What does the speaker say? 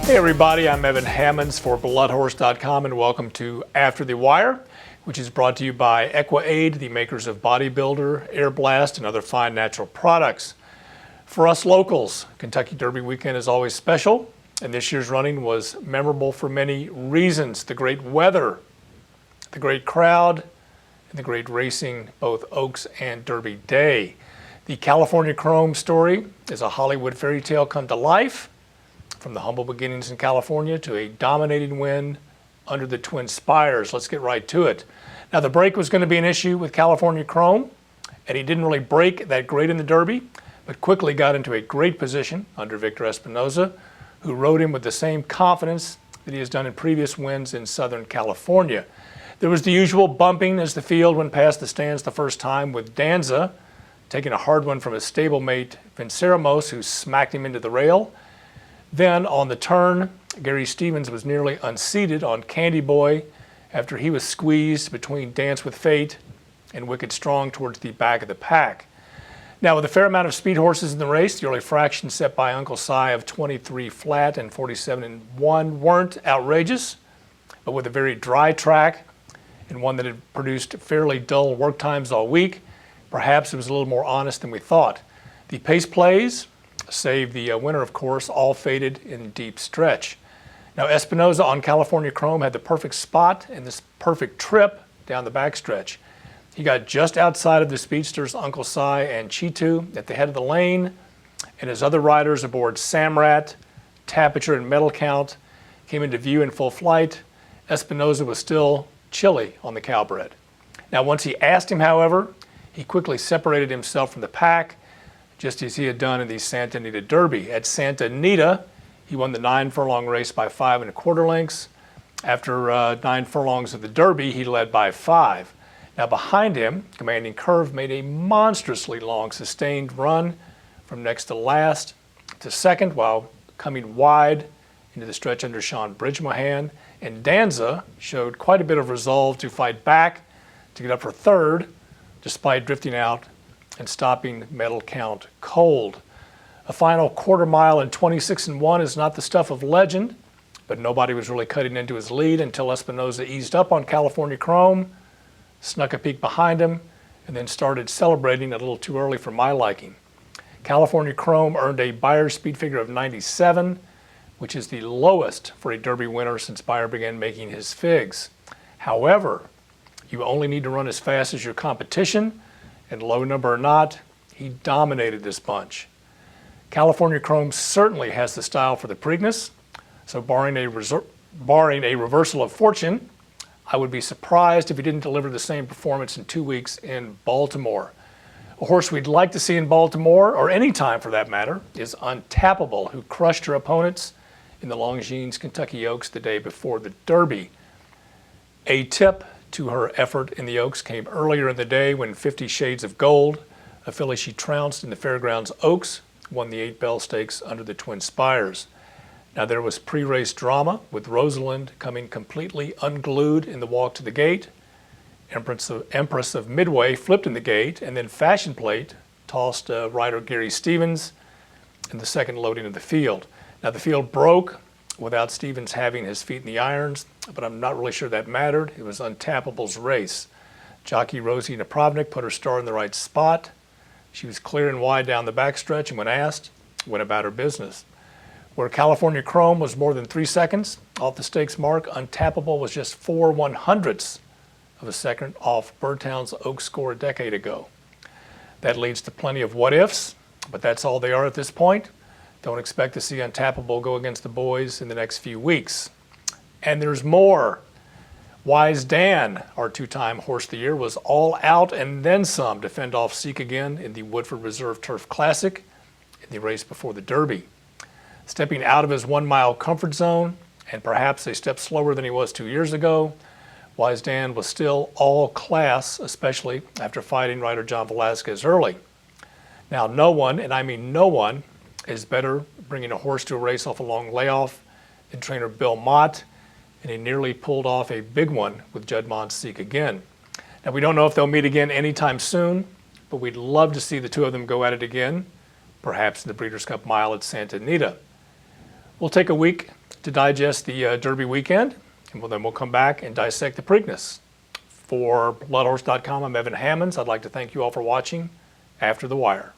Hey everybody, I'm Evan Hammonds for bloodhorse.com and welcome to After the Wire, which is brought to you by EquiAid, the makers of Bodybuilder, Air Blast, and other fine natural products. For us locals, Kentucky Derby weekend is always special, and this year's running was memorable for many reasons. The great weather, the great crowd, and the great racing, both Oaks and Derby Day. The California Chrome story is a Hollywood fairy tale come to life, from the humble beginnings in California to a dominating win under the Twin Spires. Let's get right to it. Now, the break was going to be an issue with California Chrome, and he didn't really break that great in the Derby, but quickly got into a great position under Victor Espinoza, who rode him with the same confidence that he has done in previous wins in Southern California. There was the usual bumping as the field went past the stands the first time, with Danza taking a hard one from his stablemate Vinceramos, who smacked him into the rail. Then on the turn, Gary Stevens was nearly unseated on Candy Boy after he was squeezed between Dance with Fate and Wicked Strong towards the back of the pack. Now, with a fair amount of speed horses in the race, the early fraction set by Uncle Si of 23 flat and 47 and 1 weren't outrageous, but with a very dry track and one that had produced fairly dull work times all week, perhaps it was a little more honest than we thought. The pace plays, save the winner, of course, all faded in deep stretch. Now, Espinoza on California Chrome had the perfect spot and this perfect trip down the backstretch. He got just outside of the speedsters Uncle Si and Cheetu at the head of the lane, and his other riders aboard Samrat, Tapiture, and Metal Count came into view in full flight. Espinoza was still chilly on the Cowbred. Now, once he asked him, however, he quickly separated himself from the pack, just as he had done in the Santa Anita Derby. At Santa Anita, he won the 9-furlong race by 5 1/4 lengths. After 9 furlongs of the Derby, he led by 5. Now behind him, Commanding Curve made a monstrously long sustained run from next to last to second, while coming wide into the stretch under Sean Bridgemohan. And Danza showed quite a bit of resolve to fight back to get up for third, despite drifting out and stopping Metal Count cold. A final quarter mile in 26 and 1 is not the stuff of legend, but nobody was really cutting into his lead until Espinoza eased up on California Chrome, snuck a peek behind him, and then started celebrating a little too early for my liking. California Chrome earned a Beyer speed figure of 97, which is the lowest for a Derby winner since Beyer began making his figs. However, you only need to run as fast as your competition, and low number or not, he dominated this bunch. California Chrome certainly has the style for the Preakness, so barring a reversal of fortune, I would be surprised if he didn't deliver the same performance in 2 weeks in Baltimore. A horse we'd like to see in Baltimore, or any time for that matter, is Untapable, who crushed her opponents in the Longines Kentucky Oaks the day before the Derby. A tip to her effort in the Oaks came earlier in the day when 50 Shades of Gold, a filly she trounced in the Fairgrounds Oaks, won the 8 Bell Stakes under the Twin Spires. Now, there was pre-race drama, with Rosalind coming completely unglued in the walk to the gate. Empress of Midway flipped in the gate, and then Fashion Plate tossed rider Gary Stevens in the second loading of the field. Now, the field broke without Stevens having his feet in the irons, but I'm not really sure that mattered. It was Untapable's race. Jockey Rosie Napravnik put her star in the right spot. She was clear and wide down the backstretch, and when asked, went about her business. Where California Chrome was more than 3 seconds off the stakes mark, Untapable was just 4 1/100ths of a second off Birdtown's Oak score a decade ago. That leads to plenty of what-ifs, but that's all they are at this point. Don't expect to see Untapable go against the boys in the next few weeks. And there's more. Wise Dan, our 2-time Horse of the Year, was all out and then some to fend off Seek again in the Woodford Reserve Turf Classic in the race before the Derby. Stepping out of his 1-mile comfort zone, and perhaps a step slower than he was 2 years ago, Wise Dan was still all class, especially after fighting rider John Velasquez early. Now, no one, and I mean no one, is better bringing a horse to a race off a long layoff than trainer Bill Mott, and he nearly pulled off a big one with Judd Monseek again. Now, we don't know if they'll meet again anytime soon, but we'd love to see the two of them go at it again, perhaps in the Breeders' Cup Mile at Santa Anita. We'll take a week to digest the Derby weekend, and then we'll come back and dissect the Preakness. For bloodhorse.com, I'm Evan Hammonds. I'd like to thank you all for watching After the Wire.